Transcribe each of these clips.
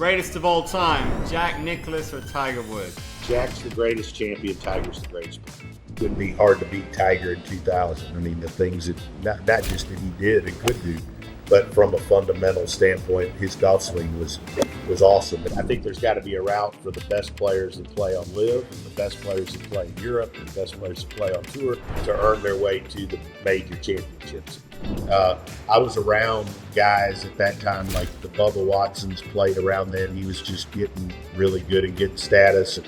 Greatest of all time, Jack Nicklaus or Tiger Woods? Jack's the greatest champion. Tiger's the greatest player. It would be hard to beat Tiger in 2000. I mean, the things that not just that he did and could do, but from a fundamental standpoint, his golf swing was awesome. I think there's got to be a route for the best players that play on LIV, and the best players that play in Europe, and the best players that play on tour to earn their way to the major championships. I was around guys at that time like the Bubba Watsons played around then. He was just getting really good and getting status. And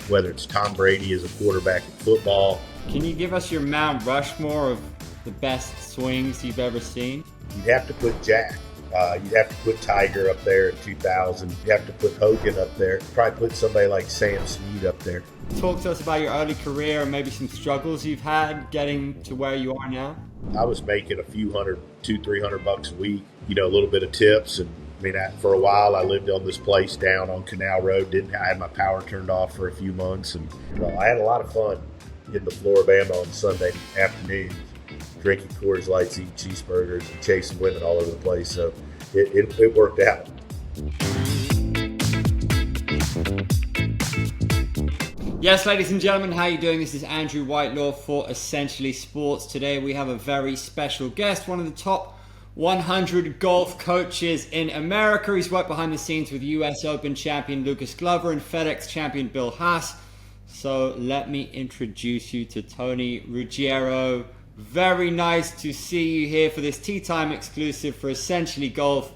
whether it's Tom Brady as a quarterback in football. Can you give us your Mount Rushmore of the best swings you've ever seen? You'd have to put Jack. You'd have to put Tiger up there in 2000. You'd have to put Hogan up there. Probably put somebody like Sam Snead up there. Talk to us about your early career and maybe some struggles you've had getting to where you are now. I was making a few $200, $300 a week, a little bit of tips. And for a while, I lived on this place down on Canal Road. I had my power turned off for a few months. And I had a lot of fun in the Floribama on Sunday afternoons, drinking Coors Lights, eating cheeseburgers, and chasing women all over the place. So it worked out. Yes, ladies and gentlemen, how are you doing? This is Andrew Whitelaw for Essentially Sports. Today we have a very special guest, one of the top 100 golf coaches in America. He's worked behind the scenes with US Open champion Lucas Glover and FedEx champion Bill Haas. So let me introduce you to Tony Ruggiero. Very nice to see you here for this Tea Time exclusive for Essentially Golf,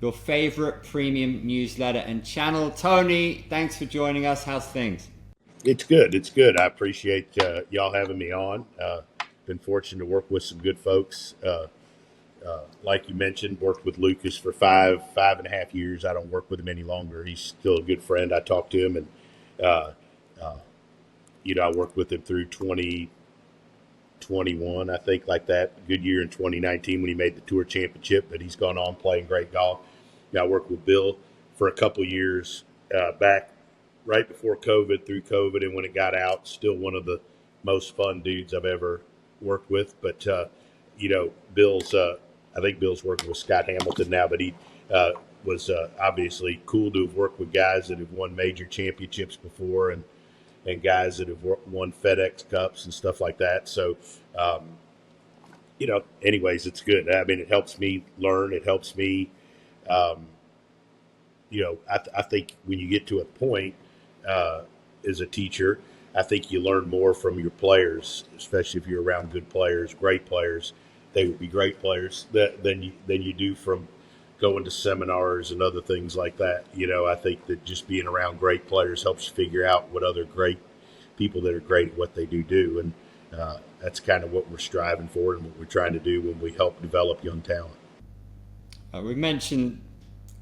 your favorite premium newsletter and channel. Tony, thanks for joining us. How's things? It's good. It's good. I appreciate y'all having me on. Been fortunate to work with some good folks. Like you mentioned, worked with Lucas for five and a half years. I don't work with him any longer. He's still a good friend. I talk to him, and I worked with him through 2021, I think, like that. Good year in 2019 when he made the Tour Championship, but he's gone on playing great golf. I worked with Bill for a couple years back right before COVID, through COVID, and when it got out, still one of the most fun dudes I've ever worked with. But, Bill's, I think Bill's working with Scott Hamilton now, but he was obviously cool to have worked with guys that have won major championships before and guys that have won FedEx Cups and stuff like that. So, anyways, it's good. I mean, it helps me learn. It helps me, I think when you get to a point as a teacher, I think you learn more from your players, especially if you're around good players, great players. They would be great players than you do from going to seminars and other things like that. I think that just being around great players helps you figure out what other great people that are great at what they do. And that's kind of what we're striving for and what we're trying to do when we help develop young talent. We mentioned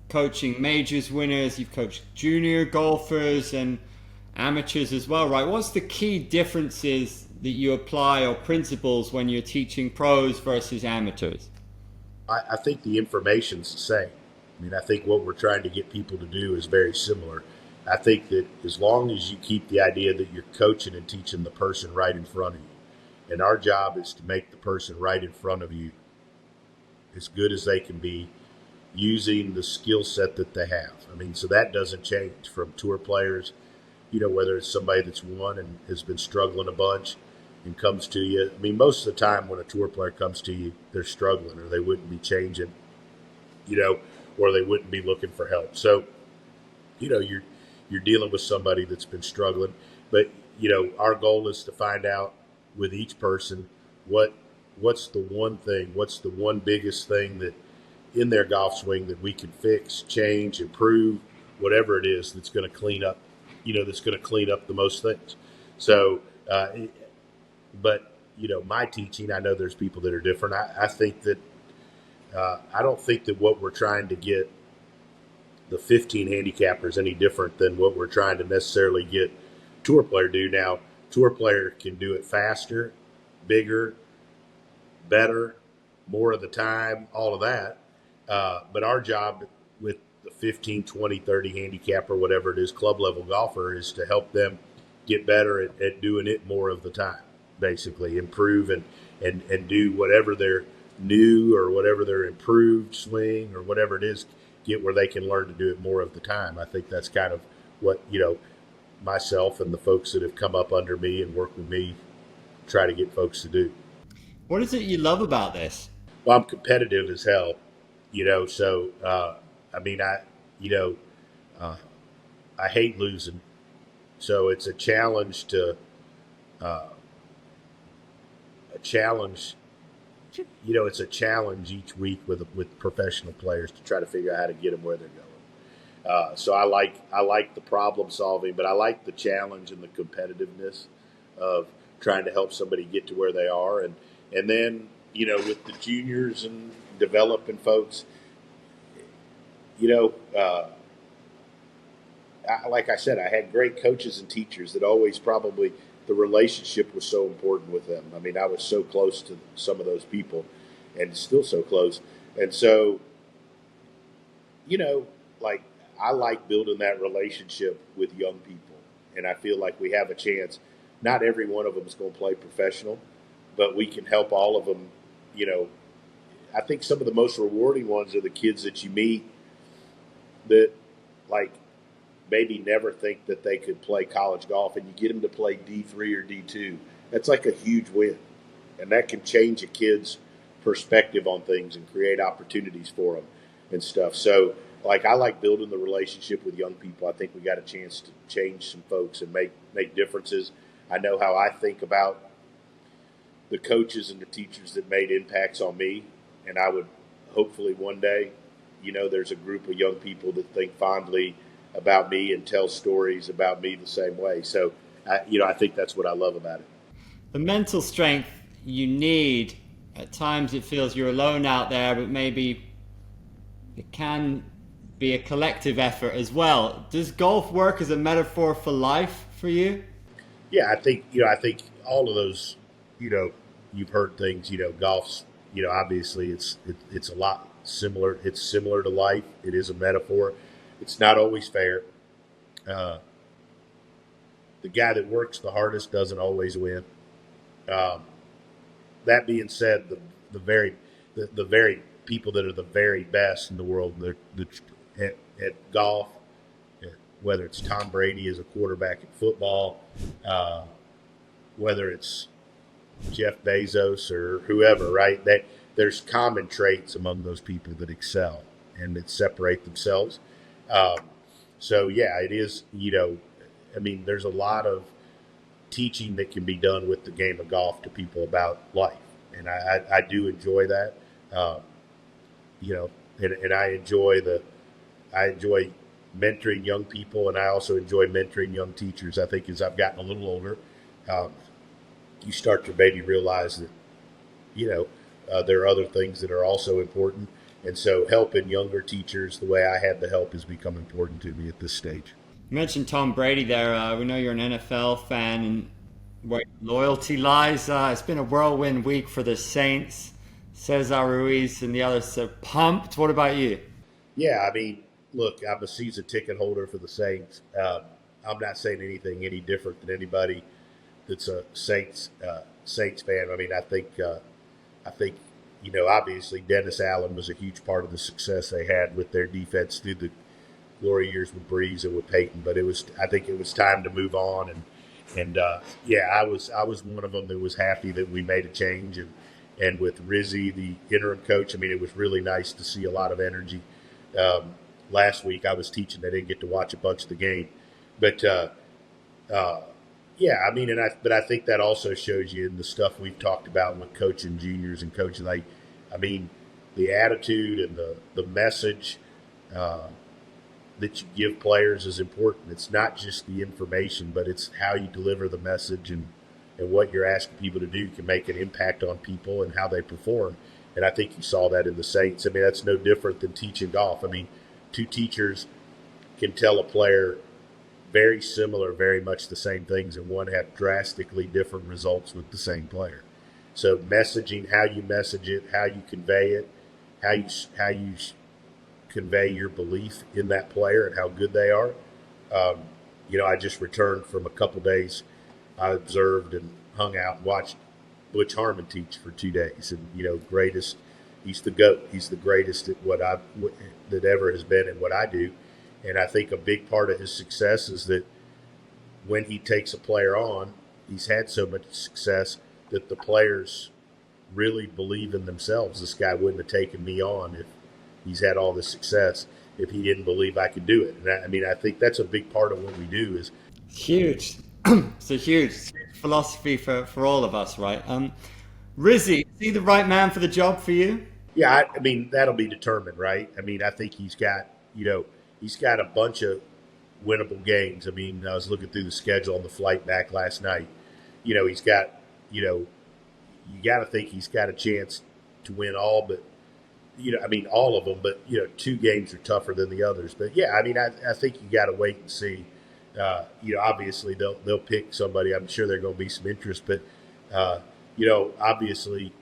coaching majors winners. You've coached junior golfers and amateurs as well, right? What's the key differences that you apply or principles when you're teaching pros versus amateurs? I think the information's the same. I think what we're trying to get people to do is very similar. I think that as long as you keep the idea that you're coaching and teaching the person right in front of you, and our job is to make the person right in front of you as good as they can be using the skill set that they have. So that doesn't change from tour players, whether it's somebody that's won and has been struggling a bunch and comes to you. Most of the time when a tour player comes to you, they're struggling or they wouldn't be changing, or they wouldn't be looking for help. So, you're dealing with somebody that's been struggling. But, our goal is to find out with each person what's the one thing, what's the one biggest thing that in their golf swing that we can fix, change, improve, whatever it is that's going to clean up, that's going to clean up the most things. So, my teaching, I know there's people that are different. I think that I don't think that what we're trying to get the 15 handicappers any different than what we're trying to necessarily get tour player do. Now, tour player can do it faster, bigger, better, more of the time, all of that. But our job with the 15, 20, 30 handicapper, whatever it is, club level golfer, is to help them get better at doing it more of the time, basically improve and do whatever their new or whatever their improved swing or whatever it is get where they can learn to do it more of the time. I think that's kind of what, myself and the folks that have come up under me and work with me try to get folks to do. What is it you love about this? Well, I'm competitive as hell, so I mean, you know, uh, I hate losing. So it's a challenge to a challenge. It's a challenge each week with professional players to try to figure out how to get them where they're going. So I like the problem solving, but I like the challenge and the competitiveness of trying to help somebody get to where they are, and then with the juniors and developing folks, you know. Like I said, I had great coaches and teachers that always probably the relationship was so important with them. I mean, I was so close to some of those people and still so close. And so, like I like building that relationship with young people. And I feel like we have a chance. Not every one of them is going to play professional, but we can help all of them. I think some of the most rewarding ones are the kids that you meet that like maybe never think that they could play college golf, and you get them to play D3 or D2. That's like a huge win, and that can change a kid's perspective on things and create opportunities for them and stuff. So, like, I like building the relationship with young people. I think we got a chance to change some folks and make differences. I know how I think about the coaches and the teachers that made impacts on me, and I would hopefully one day, there's a group of young people that think fondly about me and tell stories about me the same way. So, I think that's what I love about it. The mental strength you need, at times it feels you're alone out there, but maybe it can be a collective effort as well. Does golf work as a metaphor for life for you? Yeah, I think all of those, you've heard things, golf's, obviously it's a lot similar. It's similar to life. It is a metaphor. It's not always fair. The guy that works the hardest doesn't always win. That being said, the very people that are the very best in the world at golf, whether it's Tom Brady as a quarterback in football, whether it's Jeff Bezos or whoever, right? There's common traits among those people that excel and that separate themselves. So yeah, it is, there's a lot of teaching that can be done with the game of golf to people about life. And I do enjoy that. And I enjoy mentoring young people, and I also enjoy mentoring young teachers. I think as I've gotten a little older, you start to maybe realize that, there are other things that are also important. And so helping younger teachers the way I had to help has become important to me at this stage. You mentioned Tom Brady there. We know you're an NFL fan and where loyalty lies. It's been a whirlwind week for the Saints. Cesar Ruiz and the others are pumped. What about you? Yeah, I mean, look, I'm a season ticket holder for the Saints. I'm not saying anything any different than anybody that's a Saints fan. I mean, I think obviously Dennis Allen was a huge part of the success they had with their defense through the glory years with Breeze and with Peyton. But I think it was time to move on. And I was one of them that was happy that we made a change. And with Rizzy, the interim coach, I mean, it was really nice to see a lot of energy. Last week I was teaching. I didn't get to watch a bunch of the game. But, I mean, but I think that also shows you in the stuff we've talked about with coaching juniors and coaching, I mean, the attitude and the message that you give players is important. It's not just the information, but it's how you deliver the message and what you're asking people to do can make an impact on people and how they perform. And I think you saw that in the Saints. I mean, that's no different than teaching golf. I mean, two teachers can tell a player very similar, very much the same things, and one have drastically different results with the same player. So messaging, how you message it, how you convey it, how you convey your belief in that player and how good they are. I just returned from a couple days. I observed and hung out and watched Butch Harmon teach for 2 days, and greatest he's the GOAT. He's the greatest at that ever has been at what I do. And I think a big part of his success is that when he takes a player on, he's had so much success that the players really believe in themselves. This guy wouldn't have taken me on if he's had all this success if he didn't believe I could do it. And I think that's a big part of what we do is Huge. It's a huge philosophy for all of us, right? Rizzy, is he the right man for the job for you? yeah, I mean, that'll be determined, right? I mean, I think he's got a bunch of winnable games. I mean, I was looking through the schedule on the flight back last night. He's got, you got to think he's got a chance to win all, but, I mean, all of them, but, two games are tougher than the others. But yeah, I mean, I think you got to wait and see. Obviously they'll pick somebody. I'm sure there's going to be some interest, but, obviously,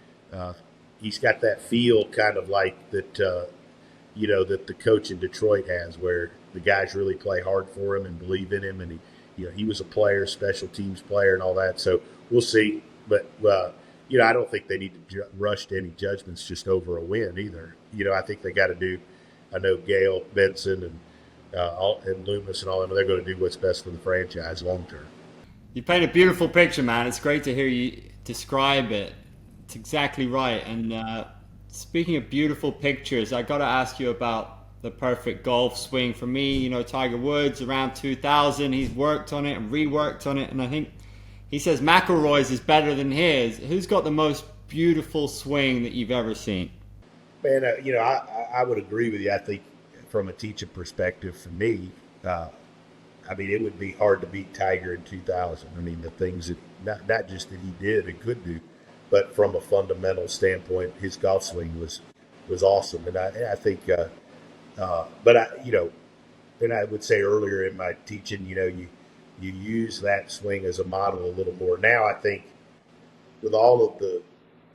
he's got that feel kind of like that, that the coach in Detroit has, where the guys really play hard for him and believe in him. And he was a player, special teams player and all that. So we'll see. But, I don't think they need to rush to any judgments just over a win either. I think they got to do, I know Gale, Benson, and Loomis and all of them, they're going to do what's best for the franchise long term. You paint a beautiful picture, man. It's great to hear you describe it. It's exactly right. And speaking of beautiful pictures, I got to ask you about the perfect golf swing. For me, Tiger Woods around 2000, he's worked on it and reworked on it. And I think he says McIlroy's is better than his. Who's got the most beautiful swing that you've ever seen? Man, I would agree with you. I think from a teaching perspective, for me, I mean, it would be hard to beat Tiger in 2000. I mean, the things that not just that he did and could do, but from a fundamental standpoint, his golf swing was awesome. And I think, but and I would say earlier in my teaching, you use that swing as a model a little more. Now I think with all of the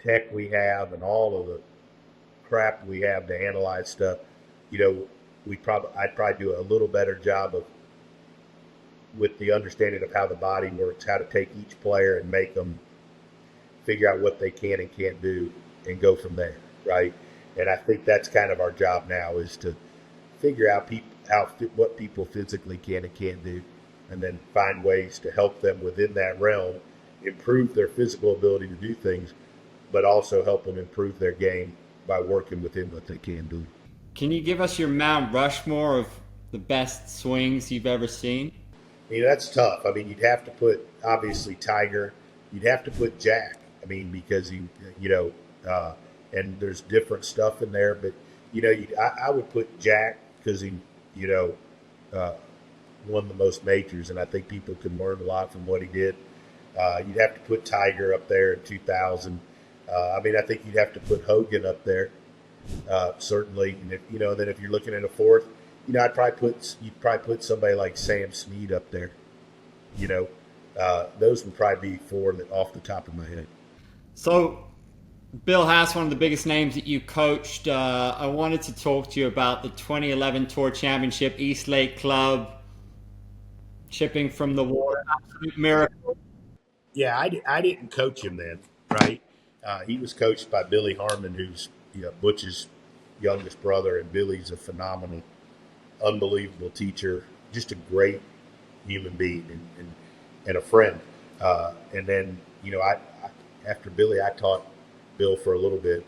tech we have and all of the crap we have to analyze stuff, I'd probably do a little better job with the understanding of how the body works, how to take each player and make them figure out what they can and can't do and go from there, right? And I think that's kind of our job now, is to figure out what people physically can and can't do, and then find ways to help them within that realm improve their physical ability to do things, but also help them improve their game by working within what they can do. Can you give us your Mount Rushmore of the best swings you've ever seen? I mean, that's tough. I mean, you'd have to put, obviously, Tiger. You'd have to put Jack. I mean, because and there's different stuff in there. But, I would put Jack because he, won the most majors. And I think people can learn a lot from what he did. You'd have to put Tiger up there in 2000. I mean, I think you'd have to put Hogan up there, certainly. And then if you're looking at a fourth, you'd probably put somebody like Sam Snead up there. Those would probably be four that off the top of my head. So, Bill Haas, one of the biggest names that you coached. I wanted to talk to you about the 2011 Tour Championship, East Lake Club, chipping from the water, absolute miracle. Yeah, I didn't coach him then, right? He was coached by Billy Harmon, who's Butch's youngest brother, and Billy's a phenomenal, unbelievable teacher, just a great human being and a friend. And then, after Billy, I taught Bill for a little bit.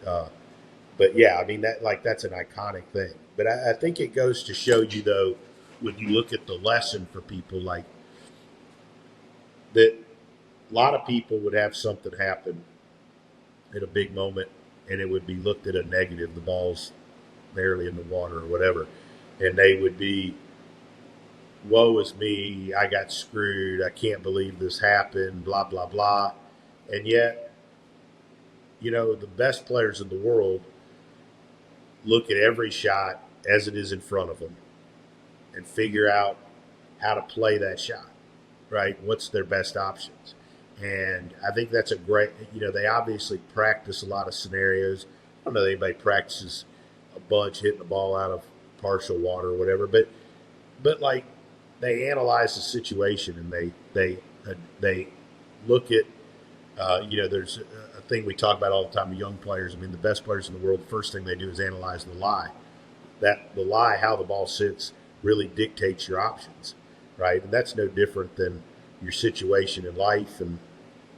But yeah, I mean, that's an iconic thing. But I think it goes to show you, though, when you look at the lesson for people, like that, a lot of people would have something happen at a big moment, and it would be looked at a negative. The ball's barely in the water or whatever. And they would be, woe is me, I got screwed, I can't believe this happened, blah, blah, blah. And yet, the best players in the world look at every shot as it is in front of them and figure out how to play that shot, right? What's their best options? And I think that's a great, they obviously practice a lot of scenarios. I don't know that anybody practices a bunch hitting the ball out of partial water or whatever, but like they analyze the situation and they look at, there's a thing we talk about all the time with young players. I mean, the best players in the world, the first thing they do is analyze the lie. That the lie, how the ball sits, really dictates your options, right? And that's no different than your situation in life and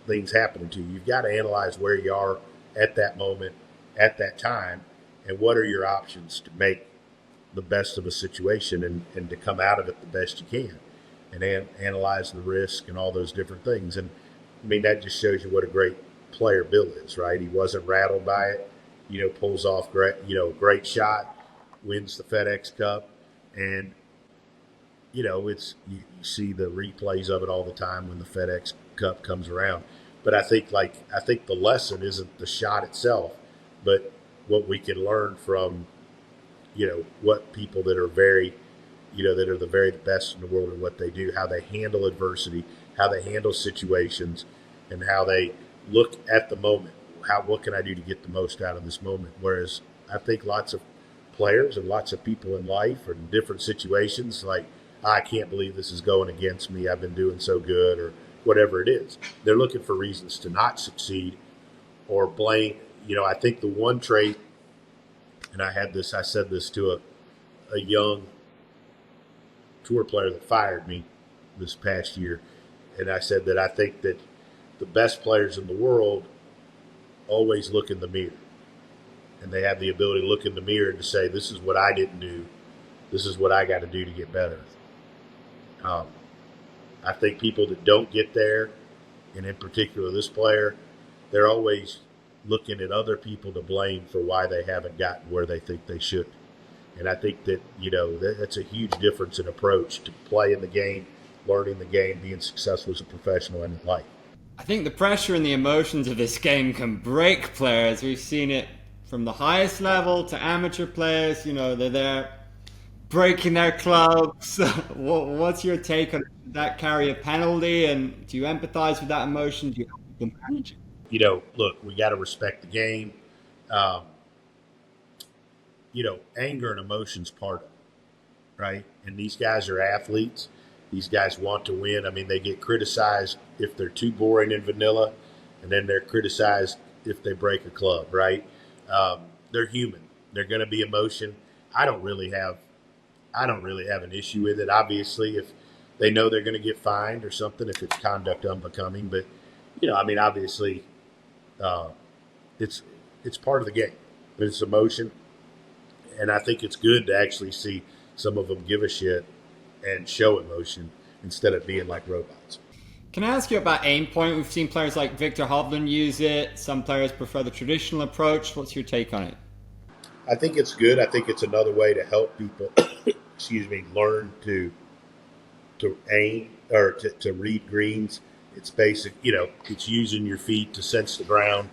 things happening to you. You've got to analyze where you are at that moment, at that time, and what are your options to make the best of a situation and to come out of it the best you can, and analyze the risk and all those different things. And I mean, that just shows you what a great player Bill is, right? He wasn't rattled by it, pulls off great shot, wins the FedEx Cup, and it's you see the replays of it all the time when the FedEx Cup comes around. But I think the lesson isn't the shot itself, but what we can learn from what people that are very that are the very best in the world in what they do, how they handle adversity, how they handle situations, and how they look at the moment. What can I do to get the most out of this moment? Whereas I think lots of players and lots of people in life or in different situations, like, I can't believe this is going against me. I've been doing so good, or whatever it is. They're looking for reasons to not succeed or blame. I think the one trait, and I said this to a young tour player that fired me this past year, and I said that I think that the best players in the world always look in the mirror, and they have the ability to look in the mirror and to say, this is what I didn't do, this is what I got to do to get better. I think people that don't get there, and in particular this player, they're always looking at other people to blame for why they haven't gotten where they think they should. And I think that, that's a huge difference in approach to playing the game, learning the game, being successful as a professional and in life. I think the pressure and the emotions of this game can break players. We've seen it from the highest level to amateur players. They're there breaking their clubs. What's your take on it? Does that carry a penalty? And do you empathize with that emotion? Do you help people manage it? Look, we got to respect the game. Anger and emotion's part of it, right? And these guys are athletes. These guys want to win. I mean, they get criticized if they're too boring and vanilla, and then they're criticized if they break a club, right? They're human. They're going to be emotion. I don't really have an issue with it. Obviously, if they know they're going to get fined or something, if it's conduct unbecoming. But obviously, it's part of the game. But it's emotion, and I think it's good to actually see some of them give a shit and show emotion instead of being like robots. Can I ask you about aim point? We've seen players like Victor Hovland use it. Some players prefer the traditional approach. What's your take on it? I think it's good. I think it's another way to help people, learn to aim or to read greens. It's basic, it's using your feet to sense the ground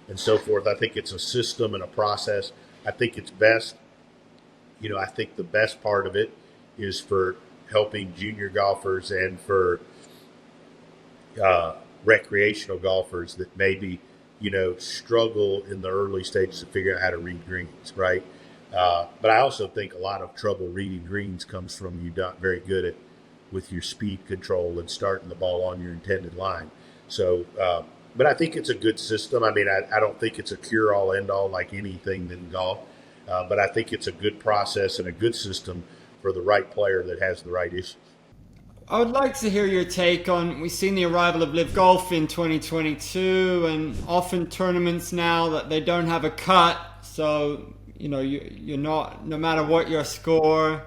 and so forth. I think it's a system and a process. I think it's best. I think the best part of it is for helping junior golfers and for recreational golfers that maybe, struggle in the early stages of figuring out how to read greens, right? But I also think a lot of trouble reading greens comes from you not very good at with your speed control and starting the ball on your intended line. So, but I think it's a good system. I mean, I don't think it's a cure-all, end-all like anything in golf, but I think it's a good process and a good system for the right player that has the right issues. I would like to hear your take on, we've seen the arrival of Live Golf in 2022, and often tournaments now that they don't have a cut, so you're not, no matter what your score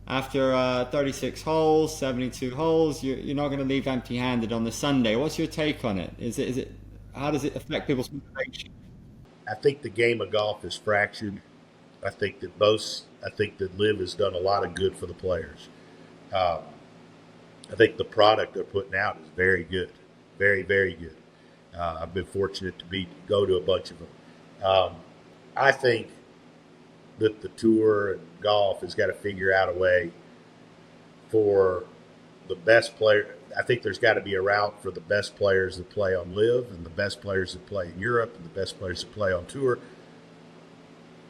after 36 holes, 72 holes, you're not going to leave empty-handed on the Sunday. What's your take on it? Is it how does it affect people's motivation? I think the game of golf is fractured. I think that Live has done a lot of good for the players. I think the product they're putting out is very good, very, very good. I've been fortunate to go to a bunch of them. I think that the tour and golf has got to figure out a way for the best player. I think there's got to be a route for the best players that play on Live and the best players that play in Europe and the best players that play on tour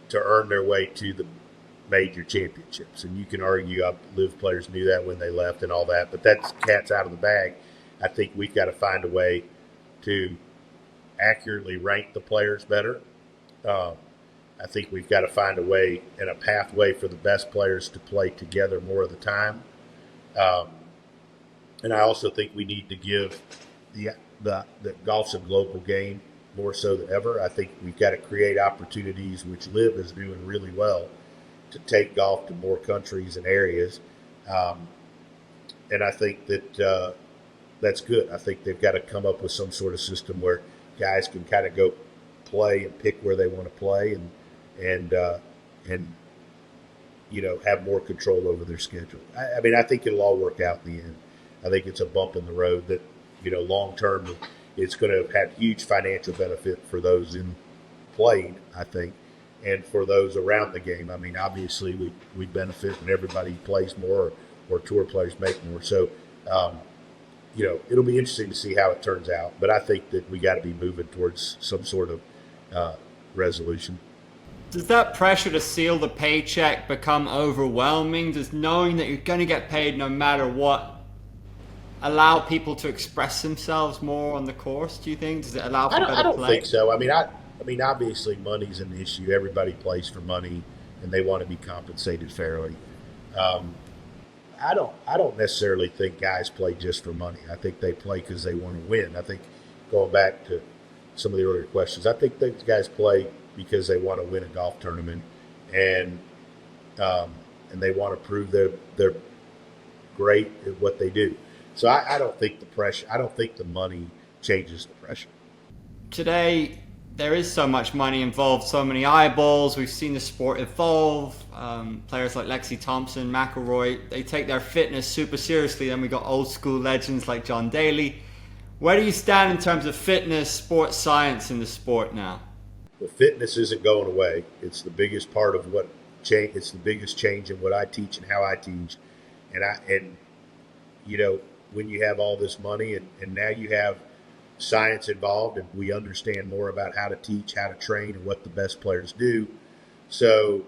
to earn their way to the major championships. And you can argue Live players knew that when they left and all that, but that's cat's out of the bag. I think we've got to find a way to accurately rank the players better. Uh, I think we've got to find a way and a pathway for the best players to play together more of the time. Um, and I also think we need to give the golf's a global game more so than ever. I think we've got to create opportunities, which Liv is doing really well, to take golf to more countries and areas. Um, and I think that that's good. I think they've got to come up with some sort of system where guys can kind of go play and pick where they want to play and have more control over their schedule. I mean, I think it'll all work out in the end. I think it's a bump in the road that long term it's going to have huge financial benefit for those in playing, I think, and for those around the game. I mean, obviously we benefit when everybody plays more or tour players make more. So, it'll be interesting to see how it turns out. But I think that we got to be moving towards some sort of resolution. Does that pressure to seal the paycheck become overwhelming? Does knowing that you're going to get paid no matter what allow people to express themselves more on the course, do you think? Does it allow for better play? I don't think so. I mean, obviously money's an issue. Everybody plays for money and they want to be compensated fairly. I don't necessarily think guys play just for money. I think they play because they want to win. I think, going back to some of the earlier questions, I think those guys play because they want to win a golf tournament and they want to prove they're great at what they do. So I don't think the pressure. I don't think the money changes the pressure. Today, there is so much money involved, so many eyeballs. We've seen the sport evolve. Players like Lexi Thompson, McIlroy, they take their fitness super seriously. Then we got old school legends like John Daly. Where do you stand in terms of fitness, sports science in the sport now? The fitness isn't going away. It's the biggest part of what change. It's the biggest change in what I teach and how I teach. And when you have all this money and now you have science involved and we understand more about how to teach, how to train, and what the best players do. So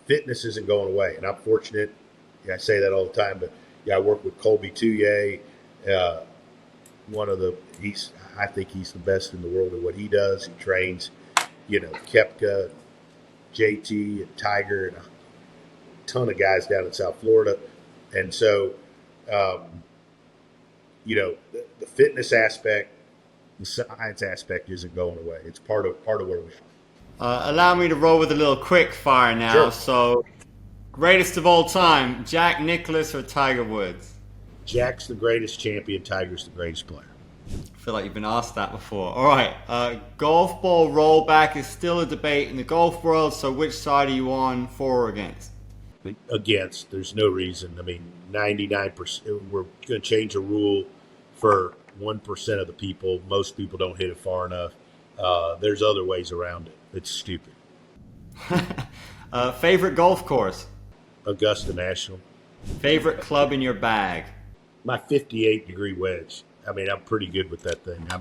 fitness isn't going away. And I'm fortunate. I say that all the time, but I work with Colby Touye. I think he's the best in the world at what he does. He trains, Koepka, JT, and Tiger, and a ton of guys down in South Florida. And so, the fitness aspect, the science aspect isn't going away. It's part of where we are. Allow me to roll with a little quick fire now. Sure. So, greatest of all time, Jack Nicklaus or Tiger Woods? Jack's the greatest champion. Tiger's the greatest player. I feel like you've been asked that before. All right. Golf ball rollback is still a debate in the golf world. So, which side are you on, for or against? Against. There's no reason. I mean, 99%. We're going to change a rule for 1% of the people. Most people don't hit it far enough. There's other ways around it. It's stupid. Favorite golf course? Augusta National. Favorite club in your bag? My 58-degree wedge. I mean, I'm pretty good with that thing. I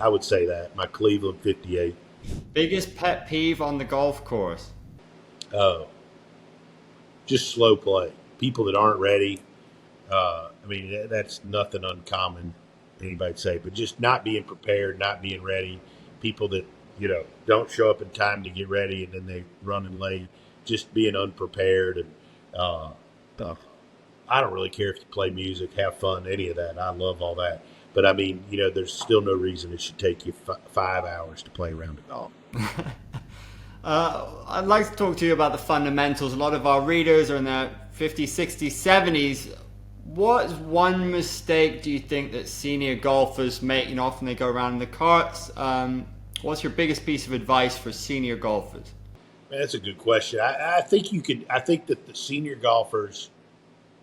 would say that. My Cleveland 58. Biggest pet peeve on the golf course? Just slow play. People that aren't ready. That's nothing uncommon, anybody'd say, but just not being prepared, not being ready. People that, don't show up in time to get ready and then they run in late. Just being unprepared. And I don't really care if you play music, have fun, any of that. I love all that. But I mean, there's still no reason it should take you 5 hours to play around a golf. I'd like to talk to you about the fundamentals. A lot of our readers are in their 50s, 60s, 70s. What one mistake do you think that senior golfers make? Often they go around in the carts. What's your biggest piece of advice for senior golfers? That's a good question. I think that the senior golfers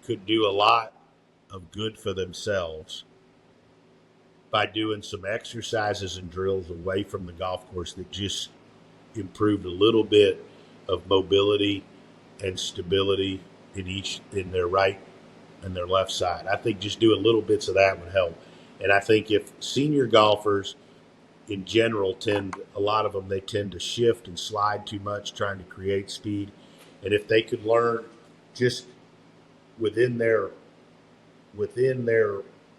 could do a lot of good for themselves by doing some exercises and drills away from the golf course that just improved a little bit of mobility and stability in their right and their left side. I think just doing little bits of that would help. And I think if senior golfers in general tend to shift and slide too much trying to create speed. And if they could learn just within their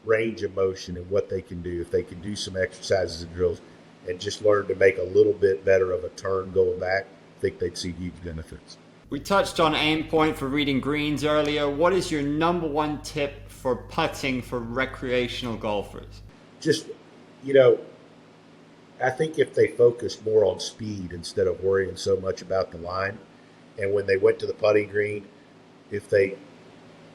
range of motion and what they can do. If they can do some exercises and drills and just learn to make a little bit better of a turn going back, I think they'd see huge benefits. We touched on aim point for reading greens earlier. What is your number one tip for putting for recreational golfers? Just, I think if they focused more on speed instead of worrying so much about the line, and when they went to the putting green, if they,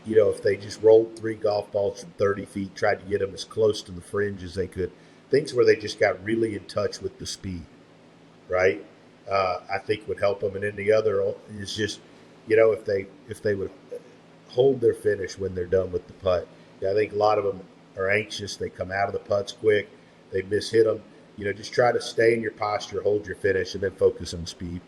if they just rolled 3 golf balls from 30 feet, tried to get them as close to the fringe as they could, things where they just got really in touch with the speed, right? I think would help them. And then the other is just, if they would hold their finish when they're done with the putt. I think a lot of them are anxious. They come out of the putts quick. They mishit them. Just try to stay in your posture, hold your finish, and then focus on speed.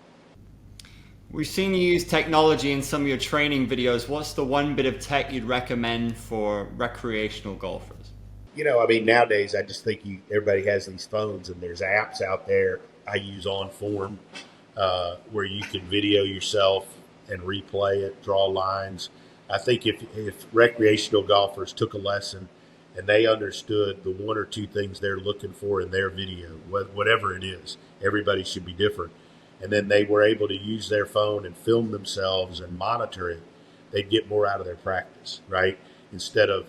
We've seen you use technology in some of your training videos. What's the one bit of tech you'd recommend for recreational golfers? Nowadays, I just think everybody has these phones, and there's apps out there. I use OnForm, where you can video yourself and replay it, draw lines. I think if recreational golfers took a lesson and they understood the 1 or 2 things they're looking for in their video, whatever it is, everybody should be different, and then they were able to use their phone and film themselves and monitor it, they'd get more out of their practice, right? Instead of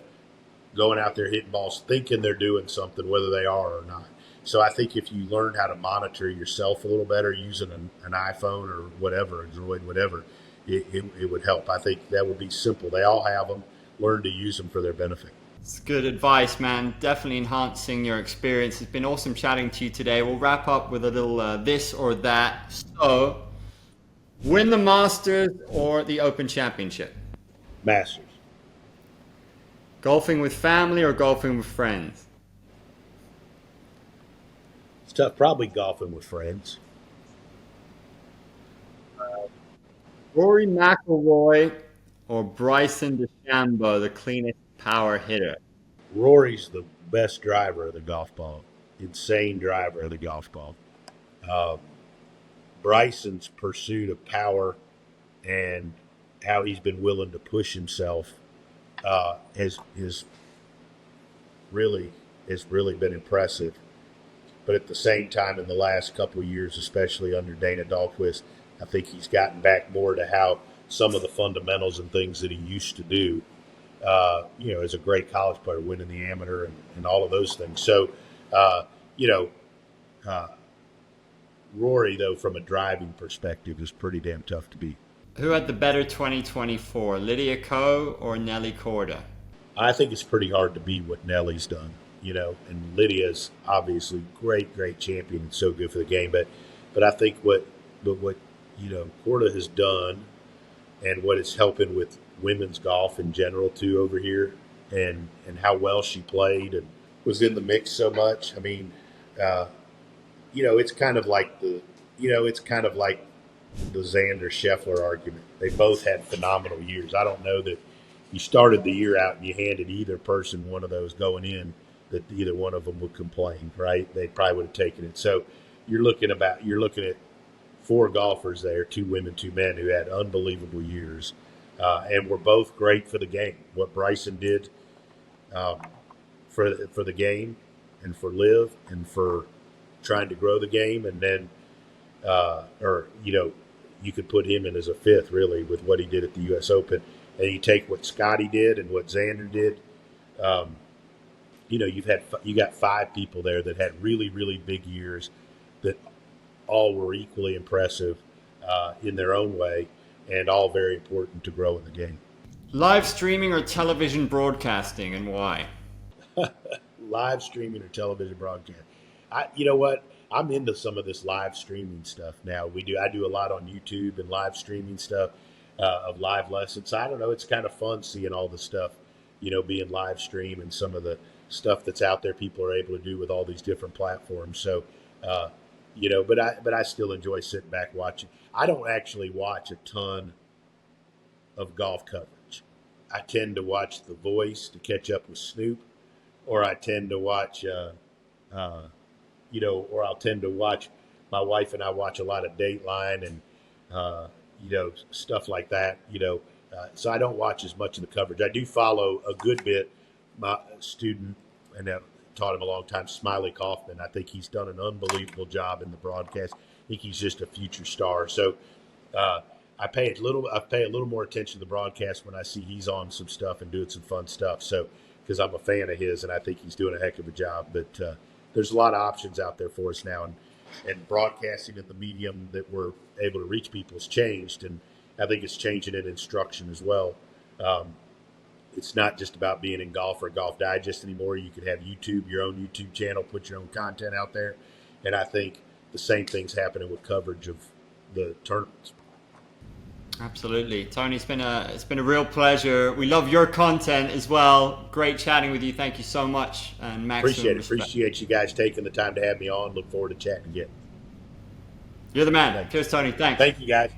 going out there hitting balls thinking they're doing something, whether they are or not. So I think if you learn how to monitor yourself a little better using an iPhone or whatever, Android, whatever, it would help. I think that would be simple. They all have them. Learn to use them for their benefit. It's good advice, man. Definitely enhancing your experience. It's been awesome chatting to you today. We'll wrap up with a little this or that. So, win the Masters or the Open Championship? Masters. Golfing with family or golfing with friends? It's tough. Probably golfing with friends. Rory McIlroy or Bryson DeChambeau, the cleanest power hitter? Rory's the best driver of the golf ball. Insane driver of the golf ball. Bryson's pursuit of power and how he's been willing to push himself has really been impressive. But at the same time, in the last couple of years, especially under Dana Dahlquist, I think he's gotten back more to how some of the fundamentals and things that he used to do, as a great college player, winning the amateur and all of those things. So, Rory, though, from a driving perspective, is pretty damn tough to beat. Who had the better 2024, Lydia Ko or Nelly Korda? I think it's pretty hard to beat what Nelly's done, and Lydia's obviously great champion and so good for the game. But I think what Korda has done and what it's helping with women's golf in general too over here, and how well she played and was in the mix so much. I mean, it's kind of like the Xander Scheffler argument. They both had phenomenal years. I don't know that you started the year out and you handed either person one of those going in that either one of them would complain, right? They probably would have taken it. So you're looking at 4 golfers there, 2 women, 2 men, who had unbelievable years, and were both great for the game. What Bryson did for the game and for LIV and for trying to grow the game, and then you could put him in as a 5th really with what he did at the U.S. Open, and you take what Scotty did and what Xander did. You got 5 people there that had really big years that all were equally impressive in their own way, and all very important to grow in the game. Live streaming or television broadcasting, and why? Live streaming or television broadcast. You know what? I'm into some of this live streaming stuff now. I do a lot on YouTube and live streaming stuff of live lessons. I don't know. It's kind of fun seeing all the stuff, being live stream, and some of the stuff that's out there people are able to do with all these different platforms. So, but I still enjoy sitting back watching. I don't actually watch a ton of golf coverage. I tend to watch The Voice to catch up with Snoop, or I tend to watch, or I'll tend to watch, my wife and I watch a lot of Dateline and, stuff like that, so I don't watch as much of the coverage. I do follow a good bit my student, and I taught him a long time, Smiley Kaufman. I think he's done an unbelievable job in the broadcast. I think he's just a future star. So uh, I pay a little more attention to the broadcast when I see he's on some stuff and doing some fun stuff. So because I'm a fan of his, and I think he's doing a heck of a job. But there's a lot of options out there for us now, and broadcasting and the medium that we're able to reach people has changed, and I think it's changing in instruction as well. It's not just about being in golf or Golf Digest anymore. You could have YouTube, your own YouTube channel, put your own content out there, and I think the same thing's happening with coverage of the tournaments. Absolutely, Tony. It's been a real pleasure. We love your content as well. Great chatting with you. Thank you so much, and Appreciate you guys taking the time to have me on. Look forward to chatting again. You're the man. Cheers, Tony. Thanks. Thank you, guys.